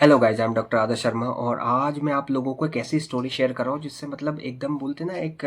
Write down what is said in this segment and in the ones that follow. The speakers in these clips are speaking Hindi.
Hello guys, I am doctor Adarsh Sharma और आज मैं आप लोगों को एक ऐसी स्टोरी शेयर कर रहा हूँ जिससे मतलब एकदम बोलते ना एक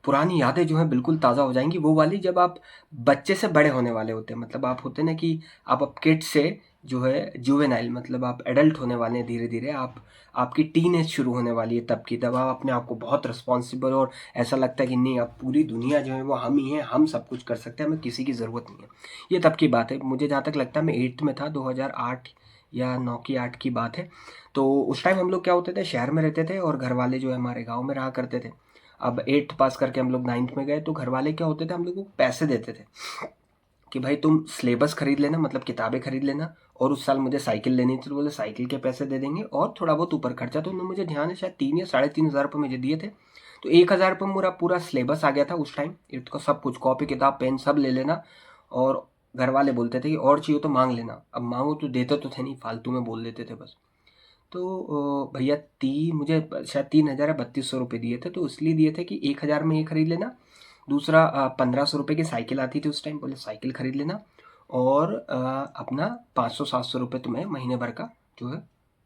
पुरानी यादें जो हैं बिल्कुल ताज़ा हो जाएंगी। वो वाली जब आप बच्चे से बड़े होने वाले होते हैं, मतलब आप होते ना कि आप अब किड से जो है जुवेनाइल, मतलब आप एडल्ट होने वाले हैं। धीरे धीरे आप आपकी टीन एज शुरू होने वाली है। तब की तब आप अपने आप को बहुत रिस्पॉन्सिबल और ऐसा लगता है कि नहीं, अब पूरी दुनिया जो है वो हम ही हैं, हम सब कुछ कर सकते हैं, हमें किसी की ज़रूरत नहीं है। ये तब की बात है। मुझे जहाँ तक लगता है मैं 8th में था, 2008 या 9 की 8 की बात है। तो उस टाइम हम लोग क्या होते थे, शहर में रहते थे और घर वाले जो है हमारे गांव में रहा करते थे। अब 8th पास करके हम लोग 9th में गए तो घर वाले क्या होते थे, हम लोग को पैसे देते थे कि भाई तुम सिलेबस खरीद लेना, मतलब किताबें खरीद लेना। और उस साल मुझे साइकिल लेनी थी तो बोले साइकिल के पैसे दे देंगे और थोड़ा बहुत ऊपर खर्चा। तो उन्होंने, मुझे ध्यान है, शायद 3 या 3.5 हज़ार रुपये मुझे दिए थे। तो 1 हज़ार रुपये में पूरा पूरा सिलेबस आ गया था उस टाइम। एट्थ का सब कुछ, कॉपी किताब पेन सब ले लेना। और घर वाले बोलते थे कि और चाहिए तो मांग लेना। अब मांगो तो देते तो थे नहीं, फालतू में बोल देते थे बस। तो भैया मुझे शायद 3,000 या 3,200 रुपये दिए थे। तो इसलिए दिए थे कि 1 हज़ार में ये खरीद लेना। दूसरा 1,500 रुपये की साइकिल आती थी उस टाइम, बोले साइकिल खरीद लेना। और अपना 500-700 रुपये तुम्हें महीने भर का जो है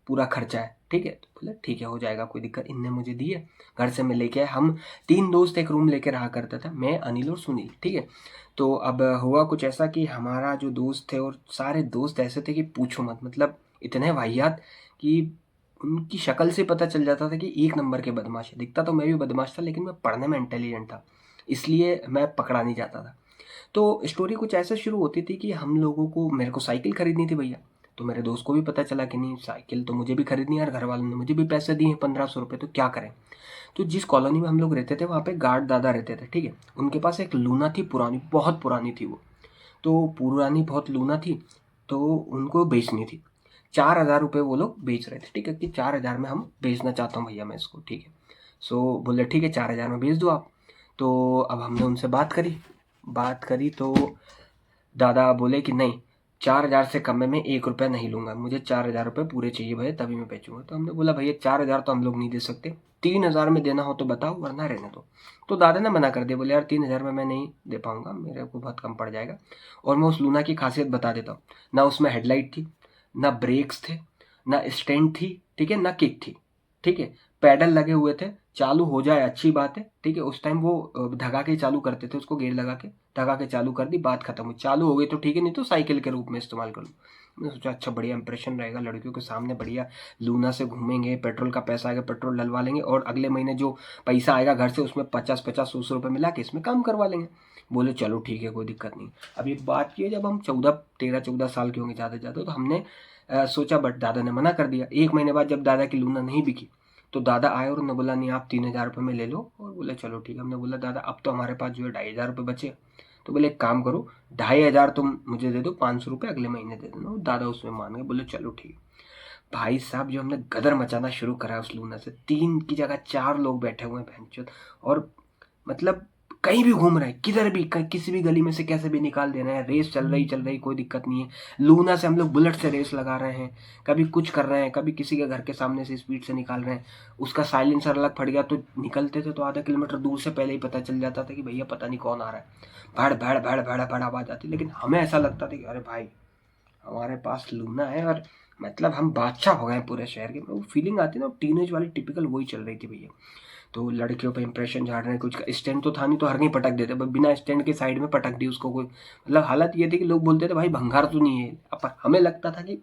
पूरा खर्चा है, ठीक है। तो बोले ठीक है, हो जाएगा, कोई दिक्कत। इनने मुझे दिए, घर से मैं लेके आया। हम 3 दोस्त एक रूम लेके रहा करता था, मैं, अनिल और सुनील, ठीक है। तो अब हुआ कुछ ऐसा कि हमारा जो दोस्त थे, और सारे दोस्त ऐसे थे कि पूछो मत, मतलब इतने वाहियात कि उनकी शक्ल से पता चल जाता था कि एक नंबर के बदमाश है। दिखता तो मैं भी बदमाश था, लेकिन मैं पढ़ने में इंटेलिजेंट था, इसलिए मैं पकड़ा नहीं जाता था। तो स्टोरी कुछ ऐसे शुरू होती थी कि हम लोगों को, मेरे को साइकिल खरीदनी थी भैया। तो मेरे दोस्त को भी पता चला कि नहीं, साइकिल तो मुझे भी खरीदनी है, और घर वालों ने मुझे भी पैसे दिए 1,500 रुपये, तो क्या करें। तो जिस कॉलोनी में हम लोग रहते थे वहाँ पे गार्ड दादा रहते थे, ठीक है। उनके पास एक लूना थी, पुरानी, बहुत पुरानी थी वो। तो पुरानी बहुत लूना थी, तो उनको बेचनी थी। 4,000 रुपये वो लोग बेच रहे थे, ठीक है, कि 4,000 में हम बेचना चाहता हूँ भैया मैं इसको, ठीक है। सो बोले ठीक है, 4,000 में बेच दो आप। तो अब हमने उनसे बात करी तो दादा बोले कि नहीं, 4,000 से कम में मैं 1 रुपया नहीं लूँगा, मुझे 4,000 रुपये पूरे चाहिए भैया, तभी मैं बेचूंगा। तो हमने बोला भैया 4,000 तो हम लोग नहीं दे सकते, 3,000 में देना हो तो बताओ, वरना रहने दो। तो दादा ने मना कर दिया, बोले यार 3,000 में मैं नहीं दे पाऊंगा, मेरे को बहुत कम पड़ जाएगा। और मैं उस लूना की खासियत बता देता हूँ। ना उसमें हेडलाइट थी, ना ब्रेक्स थे, ना स्टैंड थी, ठीक है, ना किक थी, ठीक है। पैडल लगे हुए थे, चालू हो जाए अच्छी बात है, ठीक है। उस टाइम वो धगा के चालू करते थे उसको, गेयर लगा के धगा के चालू कर दी, बात खत्म हुई। चालू हो गई तो ठीक है, नहीं तो साइकिल के रूप में इस्तेमाल कर लूँ। मैंने सोचा अच्छा, बढ़िया इंप्रेशन रहेगा लड़कियों के सामने, बढ़िया लूना से घूमेंगे, पेट्रोल का पैसा आएगा, पेट्रोल डलवा लेंगे, और अगले महीने जो पैसा आएगा घर से उसमें 50-50, 100-100 रुपये मिला के इसमें काम करवा लेंगे। बोले चलो ठीक है, कोई दिक्कत नहीं। अब एक बात की है, जब हम 14-13-14 साल के होंगे ज़्यादा ज़्यादा, तो हमने सोचा, बट दादा ने मना कर दिया। 1 महीने बाद जब दादा की लूना नहीं बिकी, तो दादा आए और उन्होंने बोला नहीं, आप 3,000 रुपये में ले लो। और बोले चलो ठीक है। हमने बोला दादा अब तो हमारे पास जो है 2,500 रुपये बचे। तो बोले एक काम करो, 2,500 तुम मुझे दे दो, 500 रुपये अगले महीने दे देना। और दादा उसमें मान गए, बोले चलो ठीक है। भाई साहब, जो हमने गदर मचाना शुरू करा उस लूना से, 3 की जगह 4 लोग बैठे हुए हैं भैंचोद। और मतलब कहीं भी घूम रहे हैं, किधर भी, किसी भी गली में से कैसे भी निकाल दे रहे हैं। रेस चल रही, कोई दिक्कत नहीं है। लूना से हम लोग बुलेट से रेस लगा रहे हैं, कभी कुछ कर रहे हैं, कभी किसी के घर के सामने से स्पीड से निकाल रहे हैं। उसका साइलेंसर अलग फट गया तो निकलते थे तो आधा किलोमीटर दूर से पहले ही पता चल जाता था कि भैया पता नहीं कौन आ रहा है। भड़ भड़ भड़ भड़ भड़ आवाज आती, लेकिन हमें ऐसा लगता था कि अरे भाई, हमारे पास लूना है और मतलब हम बादशाह हो गए पूरे शहर के। वो फीलिंग आती है ना, टीनेज वाली, टिपिकल वही चल रही थी भैया। तो लड़कियों पे इंप्रेशन झाड़ रहे हैं, कुछ स्टैंड तो था नहीं, तो हर नहीं पटक देते, बस बिना स्टैंड के साइड में पटक दी उसको। कोई मतलब हालत ये थी कि लोग बोलते थे भाई भंगार तो नहीं है। अब हमें लगता था कि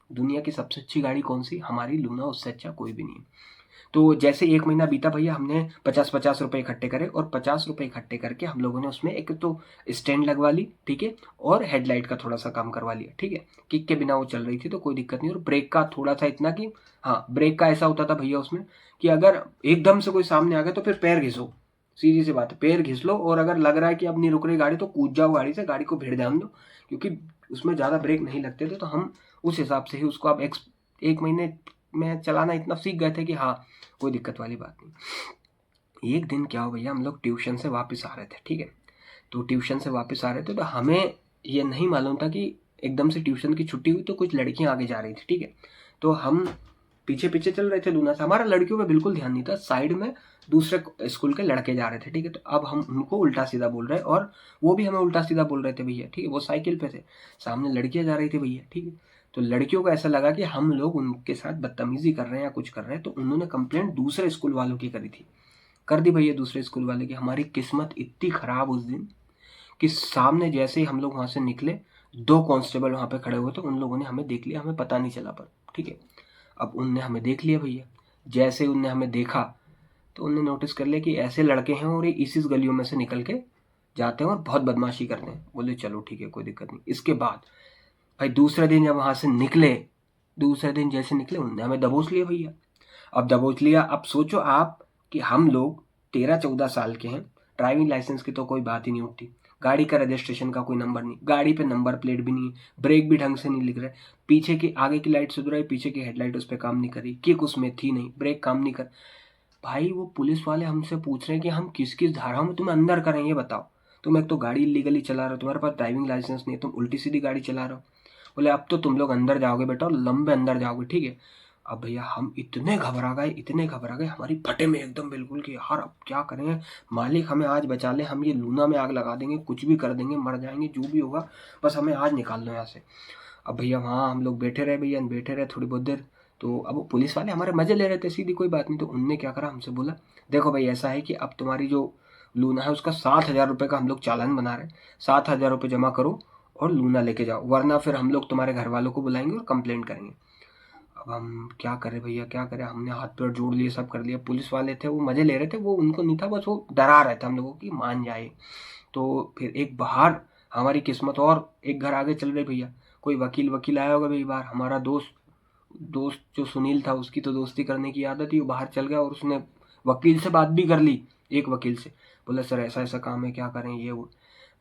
दुनिया की सबसे अच्छी गाड़ी कौन सी, हमारी लूना, उससे अच्छा कोई भी नहीं। तो जैसे 1 महीना बीता भैया, हमने 50-50 रुपये इकट्ठे करे, और 50 रुपये इकट्ठे करके हम लोगों ने उसमें एक तो स्टैंड लगवा ली, ठीक है, और हेडलाइट का थोड़ा सा काम करवा लिया, ठीक है। किक के बिना वो चल रही थी तो कोई दिक्कत नहीं। और ब्रेक का थोड़ा सा इतना कि, हाँ, ब्रेक का ऐसा होता था भैया उसमें कि अगर एकदम से कोई सामने आ गया तो फिर पैर घिसो, सीधी सी बात है, पैर घिस लो। और अगर लग रहा है कि अब नहीं रुक रही गाड़ी तो कूद जाओ गाड़ी से, गाड़ी को भिड़ ध्यान दो, क्योंकि उसमें ज़्यादा ब्रेक नहीं लगते थे। तो हम उस हिसाब से ही उसको अब 1 महीने में चलाना इतना सीख गए थे कि हाँ, कोई दिक्कत वाली बात नहीं। एक दिन क्या हो भैया, हम लोग ट्यूशन से वापस आ रहे थे, ठीक है। तो ट्यूशन से वापस आ रहे थे तो हमें ये नहीं मालूम था कि एकदम से ट्यूशन की छुट्टी हुई तो कुछ लड़कियां आगे जा रही थी, ठीक है। तो हम पीछे पीछे चल रहे थे लूना से, हमारा लड़कियों पे बिल्कुल ध्यान नहीं था। साइड में दूसरे स्कूल के लड़के जा रहे थे, ठीक है। तो अब हम उनको उल्टा सीधा बोल रहे हैं और वो भी हमें उल्टा सीधा बोल रहे थे भैया, ठीक है। वो साइकिल पे थे, सामने लड़कियां जा रही थी भैया, ठीक है। तो लड़कियों को ऐसा लगा कि हम लोग उनके साथ बदतमीजी कर रहे हैं या कुछ कर रहे हैं, तो उन्होंने कंप्लेंट दूसरे स्कूल वालों की करी थी, कर दी भैया दूसरे स्कूल वाले की। हमारी किस्मत इतनी खराब उस दिन कि सामने जैसे ही हम लोग वहाँ से निकले, 2 कांस्टेबल वहाँ पे खड़े हुए थे, उन लोगों ने हमें देख लिया, हमें पता नहीं चला पर ठीक है। अब उनने हमें देख लिया भैया, जैसे ही उनने हमें देखा तो उनने नोटिस कर लिया कि ऐसे लड़के हैं और ये इसी गलियों में से निकल के जाते हैं और बहुत बदमाशी करते हैं। बोले चलो ठीक है, कोई दिक्कत नहीं। इसके बाद भाई दूसरे दिन जब वहाँ से निकले, दूसरे दिन जैसे निकले उनने हमें दबोच लिया भैया। अब दबोच लिया, अब सोचो आप कि हम लोग 13-14 साल के हैं, ड्राइविंग लाइसेंस की तो कोई बात ही नहीं उठती, गाड़ी का रजिस्ट्रेशन का कोई नंबर नहीं, गाड़ी पे नंबर प्लेट भी नहीं है, ब्रेक भी ढंग से नहीं लिख रहे, पीछे की आगे की लाइट सुधर रही, पीछे की हेडलाइट उस पर काम नहीं करी, किक उसमें थी नहीं, ब्रेक काम नहीं कर। भाई वो पुलिस वाले हमसे पूछ रहे हैं कि हम किस किस धाराओं में तुम्हें अंदर करें, ये बताओ। तुम एक तो गाड़ी इलीगली चला रहे हो, तुम्हारे पास ड्राइविंग लाइसेंस नहीं है, तुम उल्टी सीधी गाड़ी चला रहे हो। बोले अब तो तुम लोग अंदर जाओगे बेटा, और लंबे अंदर जाओगे, ठीक है। अब भैया हम इतने घबरा गए, इतने घबरा गए, हमारी फटे में एकदम बिल्कुल कि यार अब क्या करेंगे, मालिक हमें आज बचा ले, हम ये लूना में आग लगा देंगे, कुछ भी कर देंगे, मर जाएंगे, जो भी होगा, बस हमें आज निकाल लो यहाँ से। अब भैया वहाँ हम लोग बैठे रहे भैया, बैठे रहे थोड़ी बहुत देर। तो अब वो पुलिस वाले हमारे मजे ले रहे थे, सीधी कोई बात नहीं। तो उनने क्या करा, हमसे बोला देखो भाई ऐसा है कि अब तुम्हारी जो लूना है उसका 7,000 रुपये का हम लोग चालान बना रहे हैं, 7,000 रुपये जमा करो और लूना लेके जाओ, वरना फिर हम लोग तुम्हारे घर वालों को बुलाएंगे और कंप्लेंट करेंगे। अब हम क्या करें भैया, क्या करें, हमने हाथ पैर जोड़ लिए, सब कर लिया। पुलिस वाले थे वो मजे ले रहे थे, वो उनको नहीं था, बस वो डरा रहे थे हम लोगों की मान जाए। तो फिर एक बाहर हमारी किस्मत और एक घर आगे चल रही भैया, कोई वकील वकील आया होगा भाई बाहर, हमारा दोस्त दोस्त जो सुनील था उसकी तो दोस्ती करने की आदत थी, वो बाहर चल गया और उसने वकील से बात भी कर ली, एक वकील से। बोला सर ऐसा ऐसा काम है, क्या करें ये वो।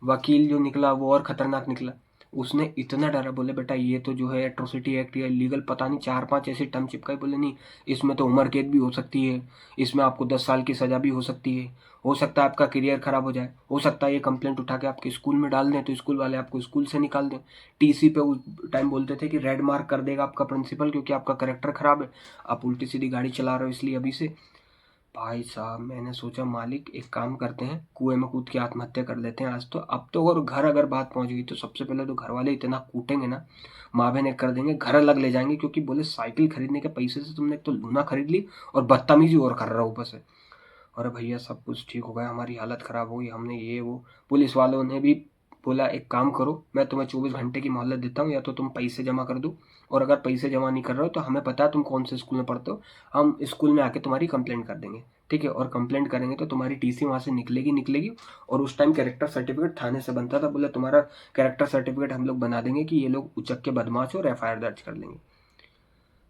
वकील जो निकला वो और खतरनाक निकला, उसने इतना डरा, बोले बेटा ये तो जो है एट्रोसिटी एक्ट या लीगल पता नहीं 4-5 ऐसी टर्म चिपकाई। बोले नहीं, इसमें तो उम्र कैद भी हो सकती है, इसमें आपको 10 साल की सजा भी हो सकती है, हो सकता है आपका करियर खराब हो जाए, हो सकता है ये कंप्लेंट उठा के आपके स्कूल में डाल दें तो स्कूल वाले आपको स्कूल से निकाल दें। टीसी पे उस टाइम बोलते थे कि रेड मार्क कर देगा आपका प्रिंसिपल क्योंकि आपका करेक्टर खराब है, आप उल्टी सीधी गाड़ी चला रहे हो इसलिए अभी से। भाई साहब मैंने सोचा मालिक एक काम करते हैं, कुएं में कूद के आत्महत्या कर लेते हैं आज तो। अब तो और घर अगर बात पहुंच गई तो सबसे पहले तो घर वाले इतना कूटेंगे ना, माँ बहन कर देंगे, घर अलग ले जाएंगे, क्योंकि बोले साइकिल खरीदने के पैसे से तुमने एक तो लूना खरीद ली और बदतमीजी और कर रहा हो ऊपर से। अरे भैया सब कुछ ठीक हो गया, हमारी हालत ख़राब हो गई, हमने ये वो, पुलिस वालों ने भी बोला एक काम करो, मैं तुम्हें 24 घंटे की मोहलत देता हूँ, या तो तुम पैसे जमा कर दो, और अगर पैसे जमा नहीं कर रहे हो तो हमें पता है तुम कौन से स्कूल में पढ़ते हो, हम स्कूल में आके तुम्हारी कंप्लेंट कर देंगे, ठीक है। और कंप्लेंट करेंगे तो तुम्हारी टीसी वहाँ से निकलेगी निकलेगी। और उस टाइम कैरेक्टर सर्टिफिकेट थाने से बनता था, बोले तुम्हारा कैरेक्टर सर्टिफिकेट हम लोग बना देंगे कि ये लोग उचक के बदमाश हो और FIR दर्ज कर लेंगे।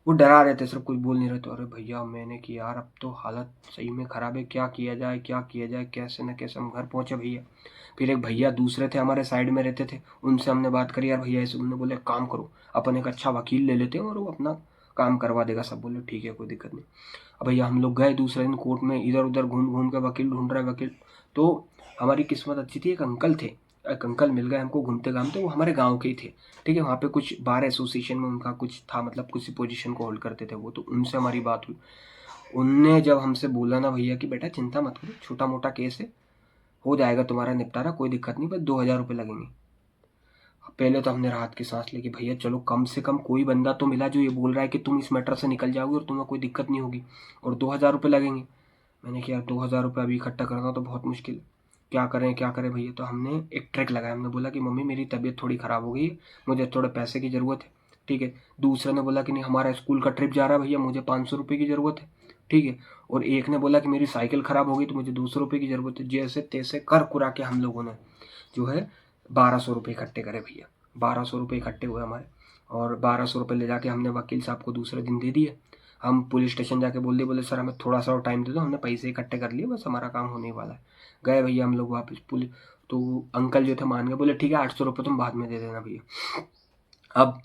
वो डरा रहे थे, सिर्फ कुछ बोल नहीं रहे थे। अरे भैया मैंने कि यार अब तो हालत सही में ख़राब है, क्या किया जाए क्या किया जाए, कैसे न कैसे हम घर पहुँचे भैया। फिर एक भैया दूसरे थे हमारे साइड में रहते थे, उनसे हमने बात करी, यार भैया ऐसे, उन्होंने बोले काम करो अपन एक अच्छा वकील ले लेते हैं और वो अपना काम करवा देगा सब। बोले ठीक है कोई दिक्कत नहीं। अब भैया हम लोग गए दूसरे दिन कोर्ट में, इधर उधर घूम घूम के वकील ढूंढ रहे वकील। तो हमारी किस्मत अच्छी थी, एक अंकल थे, एक अंकल मिल गए हमको घूमते घामते, वो हमारे गांव के ही थे, ठीक है। वहाँ पे कुछ बार एसोसिएशन में उनका कुछ था, मतलब किसी पोजीशन को होल्ड करते थे वो, तो उनसे हमारी बात हुई। उनने जब हमसे बोला ना भैया कि बेटा चिंता मत करो, छोटा मोटा केस है, हो जाएगा तुम्हारा निपटारा, कोई दिक्कत नहीं, बस 2,000 रुपये लगेंगे। पहले तो हमने राहत की सांस ली कि भैया चलो कम से कम कोई बंदा तो मिला जो ये बोल रहा है कि तुम इस मैटर से निकल जाओगे और तुम्हें कोई दिक्कत नहीं होगी, और 2,000 रुपये लगेंगे। मैंने कहा यार 2,000 रुपये अभी इकट्ठा करना तो बहुत मुश्किल है, क्या करें भैया। तो हमने एक ट्रिक लगाया, हमने बोला कि मम्मी मेरी तबीयत थोड़ी ख़राब हो गई है, मुझे थोड़े पैसे की ज़रूरत है, ठीक है। दूसरे ने बोला कि नहीं हमारा स्कूल का ट्रिप जा रहा है भैया, मुझे 500 रुपये की ज़रूरत है, ठीक है। और एक ने बोला कि मेरी साइकिल ख़राब हो गई तो मुझे 200 रुपये की ज़रूरत है। जैसे तैसे कर कुरा के हम लोगों ने जो है 1,200 रुपये इकट्ठे करे भैया, 1,200 रुपये इकट्ठे हुए हमारे। और 1,200 रुपये ले जाके हमने वकील साहब को दूसरे दिन दे दिए। हम पुलिस स्टेशन जाके बोल दिए, बोले सर हमें थोड़ा सा और टाइम दे दो, हमने पैसे इकट्ठे कर लिए, बस हमारा काम होने वाला है। गए भैया हम लोग वापस पुलिस, तो अंकल जो थे मान गए, बोले ठीक है 800 रुपये तुम बाद में दे देना भैया। अब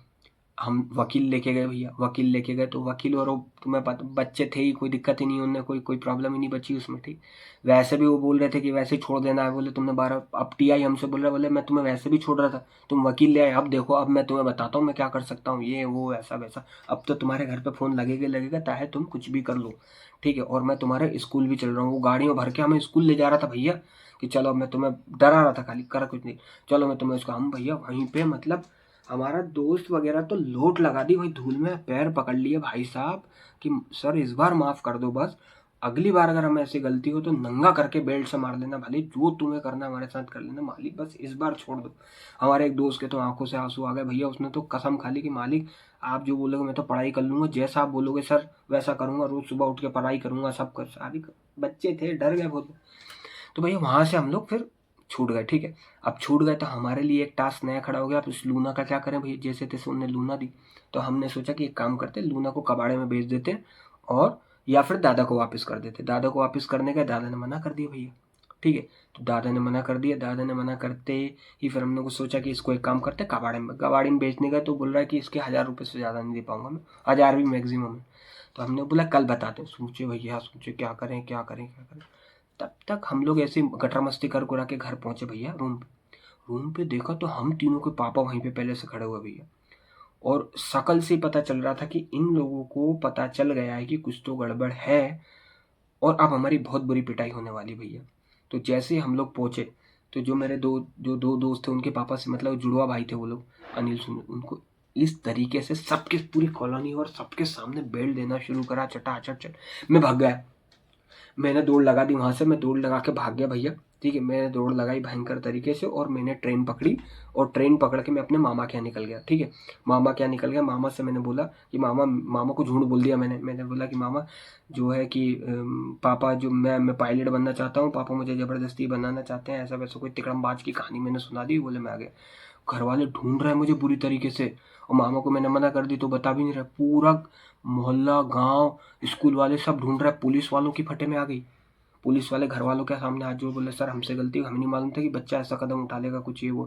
हम वकील लेके गए भैया, वकील लेके गए तो वकील और वो तुम्हें पता बच्चे थे ही, कोई दिक्कत ही नहीं, उनने कोई प्रॉब्लम ही नहीं बची उसमें, ठीक। वैसे भी वो बोल रहे थे कि वैसे ही छोड़ देना है, बोले तुमने 12, अब TI हमसे बोल रहा है, बोले मैं तुम्हें वैसे भी छोड़ रहा था, तुम वकील ले आए, अब देखो अब मैं तुम्हें बताता हूँ मैं क्या कर सकता हूँ, ये वो ऐसा वैसा, अब तो तुम्हारे घर पर फ़ोन लगेगा चाहे तुम कुछ भी कर लो, ठीक है। और मैं तुम्हारे स्कूल भी चल रहा हूँ, वो गाड़ियों भर के हमें स्कूल ले जा रहा था भैया, कि चलो मैं तुम्हें डरा रहा था खाली, कर कुछ नहीं, चलो मैं तुम्हें उसका, हम भैया वहीं पे मतलब हमारा दोस्त वगैरह तो लोट लगा दी वही धूल में, पैर पकड़ लिए भाई साहब कि सर इस बार माफ़ कर दो बस, अगली बार अगर हमें ऐसी गलती हो तो नंगा करके बेल्ट से मार लेना, भले जो तुम्हें करना हमारे साथ कर लेना मालिक, बस इस बार छोड़ दो। हमारे एक दोस्त के तो आंखों से आंसू आ गए भैया, उसने तो कसम खा ली कि मालिक आप जो बोलोगे मैं तो पढ़ाई कर लूँगा, जैसा आप बोलोगे सर वैसा करूँगा, रोज़ सुबह उठ के पढ़ाई करूँगा, सब कर सारी। बच्चे थे, डर गए बहुत। तो भैया वहाँ से हम लोग फिर छूट गए, ठीक है। अब छूट गए तो हमारे लिए एक टास्क नया खड़ा हो गया, अब इस लूना का क्या करें भैया, जैसे तैसे उन्होंने लूना दी। तो हमने सोचा कि एक काम करते, लूना को कबाड़े में बेच देते और या फिर दादा को वापस कर देते। दादा को वापस करने का दादा ने मना कर दिया भैया, ठीक है। तो दादा ने मना कर दिया, दादा ने मना करते ही फिर हमने को सोचा कि इसको एक काम करते, कबाड़ी में बेचने का। तो बोल रहा है कि इसके 1000 रुपये से ज़्यादा नहीं दे पाऊंगा मैं, 1000 भी मैक्सिमम है। तो हमने बोला कल बताते हैं। सोचे भैया, सोचे क्या करें क्या करें क्या करें। तब तक हम लोग ऐसे गटर मस्ती कर कुरा के घर पहुंचे भैया। रूम पे देखा तो हम तीनों के पापा वहीं पे पहले से खड़े हुए भैया, और शकल से पता चल रहा था कि इन लोगों को पता चल गया है कि कुछ तो गड़बड़ है और अब हमारी बहुत बुरी पिटाई होने वाली भैया। तो जैसे हम लोग पहुंचे तो जो मेरे दो दोस्त थे उनके पापा से, मतलब जुड़वा भाई थे वो लोग, अनिल सुनील, उनको इस तरीके से सबके पूरी कॉलोनी और सबके सामने बेल्ट देना शुरू करा, चटाचट चट। मैं भाग गया, मैंने दौड़ लगा दी वहाँ से, मैं दौड़ लगा के भाग गया भैया, ठीक है। मैंने दौड़ लगाई भयंकर तरीके से और मैंने ट्रेन पकड़ी, और ट्रेन पकड़ के मैं अपने मामा के यहाँ निकल गया, ठीक है। मामा के यहाँ निकल गया, मामा से मैंने बोला कि मामा को झूठ बोल दिया मैंने बोला कि मामा जो है कि पापा जो मैं पायलट बनना चाहता हूँ, पापा मुझे ज़बरदस्ती बनाना चाहते हैं, ऐसा वैसा कोई तिकड़मबाज की कहानी मैंने सुना दी। बोले मैं आ गया। घर वाले ढूंढ रहे हैं मुझे बुरी तरीके से, और मामा को मैंने मना कर दी तो बता भी नहीं रहा। पूरा मोहल्ला, गांव, स्कूल वाले सब ढूंढ रहे हैं। पुलिस वालों की फटे में आ गई। पुलिस वाले घर वालों के सामने हाथ जोड़ बोले सर हमसे गलती, हमें नहीं मालूम था कि बच्चा ऐसा कदम उठा लेगा, कुछ ये वो।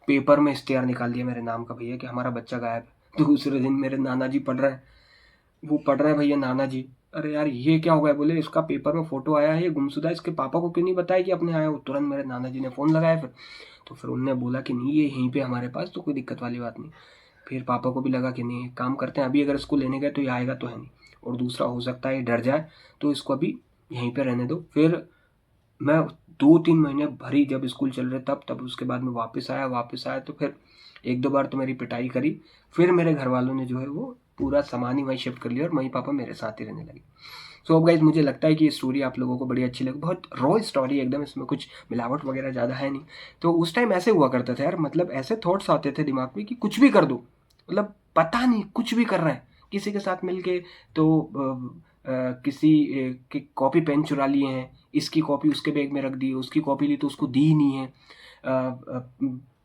पेपर में इश्तेहार निकाल दिया मेरे नाम का भैया कि हमारा बच्चा गायब है। दूसरे दिन मेरे नाना जी पढ़ रहे हैं, वो पढ़ रहे हैं भैया नाना जी, अरे यार ये क्या हो गया, बोले इसका पेपर में फोटो आया है, ये गुमशुदा, इसके पापा को क्यों नहीं बताया कि अपने आया हो। तुरंत मेरे नाना जी ने फ़ोन लगाया फिर, तो फिर उनने बोला कि नहीं ये यहीं पे हमारे पास, तो कोई दिक्कत वाली बात नहीं। फिर पापा को भी लगा कि नहीं काम करते हैं, अभी अगर इसको लेने गए तो ये आएगा तो है नहीं, और दूसरा हो सकता है ये डर जाए, तो इसको अभी यहीं पे रहने दो। फिर मैं 2-3 महीने भरी जब स्कूल चल रहे तब उसके बाद मैं वापस आया तो फिर 1-2 बार तो मेरी पिटाई करी। फिर मेरे घर वालों ने जो है वो पूरा सामान ही वहीं शिफ्ट कर लिया और मम्मी पापा मेरे साथ ही रहने लगे। सो अब गाइस मुझे लगता है कि ये स्टोरी आप लोगों को बड़ी अच्छी लगी, बहुत रॉ स्टोरी एकदम, इसमें कुछ मिलावट वगैरह ज़्यादा है नहीं। तो उस टाइम ऐसे हुआ करता था यार, मतलब ऐसे थॉट्स आते थे दिमाग में कि कुछ भी कर दो, मतलब पता नहीं कुछ भी कर रहे हैं किसी के साथ मिलके, तो किसी की कॉपी पेन चुरा लिए हैं, इसकी कॉपी उसके बैग में रख दी, उसकी कॉपी ली तो उसको दी ही नहीं है।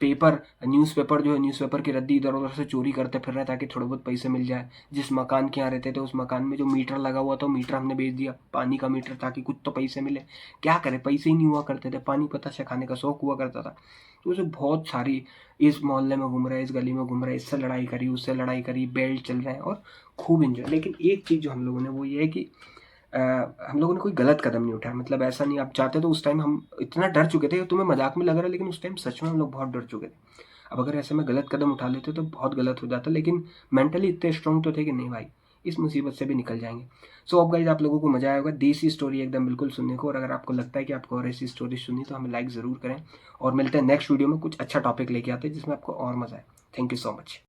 पेपर न्यूज़पेपर जो है, न्यूज़पेपर की रद्दी इधर उधर से चोरी करते फिर रहे ताकि थोड़े बहुत पैसे मिल जाए। जिस मकान के यहाँ रहते थे उस मकान में जो मीटर लगा हुआ था मीटर हमने बेच दिया, पानी का मीटर, ताकि कुछ तो पैसे मिले। क्या करें, पैसे ही नहीं हुआ करते थे, पानी पता से खाने का शौक हुआ करता था। तो उसे बहुत सारी, इस मोहल्ले में घूम रहे, इस गली में घूम रहे, इससे लड़ाई करी उससे लड़ाई करी, बेल्ट चल रहे हैं और खूब इंजॉय। लेकिन एक चीज़ जो हम लोगों ने वो ये है कि हम लोगों ने कोई गलत कदम नहीं उठाया, मतलब ऐसा नहीं आप चाहते तो उस टाइम हम इतना डर चुके थे कि तुम्हें मजाक में लग रहा है, लेकिन उस टाइम सच में हम लोग बहुत डर चुके थे। अब अगर ऐसे में गलत कदम उठा लेते तो बहुत गलत हो जाता, लेकिन मेंटली इतने स्ट्रांग तो थे कि नहीं भाई इस मुसीबत से भी निकल जाएंगे। सो अब गाइज आप लोगों को मजा आया होगा देसी स्टोरी एकदम बिल्कुल सुनने को, और अगर आपको लगता है कि आपको और ऐसी स्टोरी सुननी तो हमें लाइक ज़रूर करें, और मिलते हैं नेक्स्ट वीडियो में कुछ अच्छा टॉपिक लेके आते हैं जिसमें आपको और मजा आए। Thank you so much.